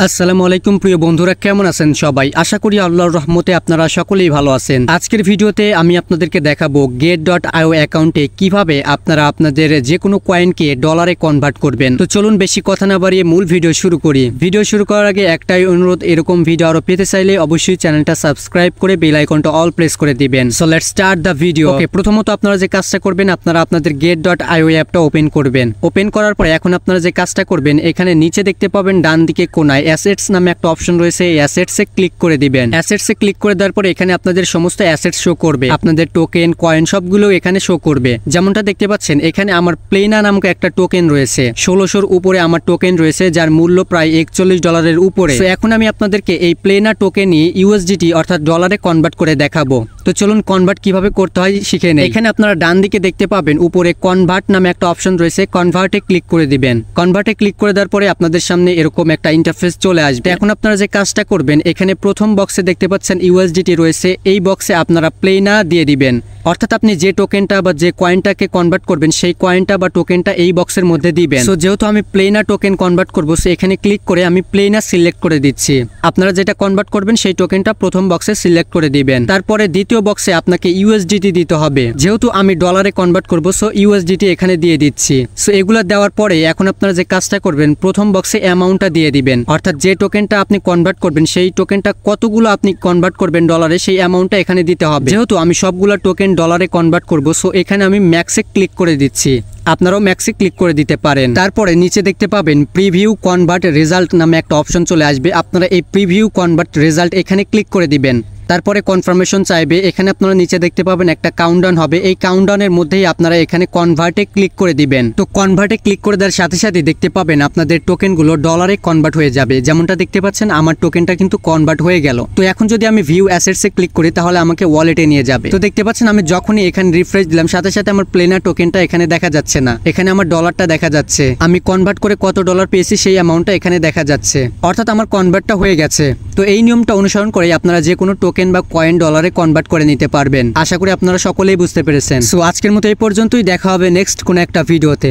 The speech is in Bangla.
আসসালামু আলাইকুম প্রিয় বন্ধুরা, কেমন আছেন সবাই? আশা করি আল্লাহর রহমতে আপনারা সকলেই ভালো আছেন। আজকের ভিডিওতে আমি আপনাদেরকে দেখাবো get.io অ্যাকাউন্টে কিভাবে আপনারা আপনাদের যে কোনো কয়েনকে ডলারে কনভার্ট করবেন। তো চলুন বেশি কথা না বাড়িয়ে মূল ভিডিও শুরু করি। ভিডিও শুরু করার আগে একটাই অনুরোধ, এরকম ভিডিও আরো পেতে চাইলে অবশ্যই চ্যানেলটা সাবস্ক্রাইব করে বেল আইকনটা অল প্রেস করে দিবেন। So let's start the video. Okay, প্রথমত আপনারা যে কাজটা করবেন, আপনারা আপনাদের get.io অ্যাপটা ওপেন করবেন। ওপেন করার পরে এখন আপনারা যে কাজটা করবেন, এখানে নিচে দেখতে পাবেন ডান দিকে কোনায় অ্যাসেটস নামে একটা অপশন রয়েছে। এই অ্যাসেটসে ক্লিক করে দিবেন। অ্যাসেটসে ক্লিক করে দেওয়ার পরে এখানে আপনাদের সমস্ত অ্যাসেটস শো করবে, আপনাদের টোকেন, কয়েন সবগুলো এখানে শো করবে। যেমনটা দেখতে পাচ্ছেন এখানে আমার প্লেনা নামক একটা টোকেন রয়েছে। 1600-র উপরে আমার টোকেন রয়েছে, যার মূল্য প্রায় $41 উপরে। তো এখন আমি আপনাদেরকে এই প্লেনা টোকেনই ইউএসডিটি অর্থাৎ ডলারে কনভার্ট করে দেখাবো। তো চলুন কনভার্ট কিভাবে করতে হয় শিখে নেই। এখানে আপনারা ডান দিকে দেখতে পাবেন উপরে কনভার্ট নামে একটা অপশন রয়েছে। কনভার্টে ক্লিক করে দিবেন। কনভার্টে ক্লিক করে দেওয়ার পরে আপনাদের সামনে এরকম একটা ইন্টারফেস চলে আসবে। এখন আপনারা যে কাজটা করবেন, এখানে প্রথম বক্সে দেখতে পাচ্ছেন ইউএসডিটি রয়েছে। এই বক্সে আপনারা প্লেনা দিয়ে দিবেন, অর্থাৎ আপনি যে টোকেনটা বা যে কয়েনটাকে কনভার্ট করবেন সেই কয়েনটা বা টোকেনটা এই বক্সের মধ্যে দিবেন। সো যেহেতু আমি প্লেনা টোকেন কনভার্ট করবো, সো এখানে ক্লিক করে আমি প্লেনা সিলেক্ট করে দিচ্ছি। আপনারা যেটা কনভার্ট করবেন সেই টোকেনটা প্রথম বক্সে সিলেক্ট করে দিবেন। তারপরে দ্বিতীয় বক্সে আপনাকে ইউএসডিটি দিতে হবে। যেহেতু আমি ডলারে কনভার্ট করবো, সো ইউএসডিটি এখানে দিয়ে দিচ্ছি। সো এগুলো দেওয়ার পরে এখন আপনারা যে কাজটা করবেন, প্রথম বক্সে অ্যামাউন্টটা দিয়ে দিবেন, অর্থাৎ যে টোকেনটা আপনি কনভার্ট করবেন সেই টোকেনটা কতগুলো আপনি কনভার্ট করবেন ডলারে, সেই অ্যামাউন্টটা এখানে দিতে হবে। যেহেতু আমি সবগুলো টোকেন ডলারে কনভার্ট করব, সো এখানে আমি ম্যাক্সে ক্লিক করে দিচ্ছি। আপনারাও ম্যাক্সে ক্লিক করে দিতে পারেন। তারপরে নিচে দেখতে পাবেন প্রিভিউ কনভার্ট রেজাল্ট নামে একটা অপশন চলে আসবে। আপনারা এই প্রিভিউ কনভার্ট রেজাল্ট এখানে ক্লিক করে দিবেন। তারপরে কনফার্মেশন চাইবে। এখানে আপনারা নিচে দেখতে পাবেন একটা কাউন্টডাউন হবে। এই কাউন্টডাউনের মধ্যেই আপনারা এখানে কনভার্টে ক্লিক করে দিবেন। তো কনভার্টে ক্লিক করে দেওয়ার সাথে সাথে দেখতে পাবেন আপনাদের টোকেনগুলো ডলারে কনভার্ট হয়ে যাবে। যেমনটা দেখতে পাচ্ছেন আমার টোকেনটা কিন্তু কনভার্ট হয়ে গেল। তো এখন যদি আমি ভিউ অ্যাসেটসে ক্লিক করি তাহলে আমাকে ওয়ালেটে নিয়ে যাবে। তো দেখতে পাচ্ছেন আমি যখনই এখানে রিফ্রেশ দিলাম সাথে সাথে আমার প্লেনা টোকেনটা এখানে দেখা যাচ্ছে না, এখানে আমার ডলারটা দেখা যাচ্ছে। আমি কনভার্ট করে কত ডলার পেয়েছি সেই অ্যামাউন্টটা এখানে দেখা যাচ্ছে, অর্থাৎ আমার কনভার্টটা হয়ে গেছে। তো এই নিয়মটা অনুসরণ করে আপনারা যে কোনো টোকেন বা কয়েন ডলারে কনভার্ট করে নিতে পারবেন। আশা করি আপনারা সকলেই বুঝতে পেরেছেন। সো আজকের মতো এই পর্যন্তই, দেখা হবে নেক্সট কোনো একটা ভিডিওতে।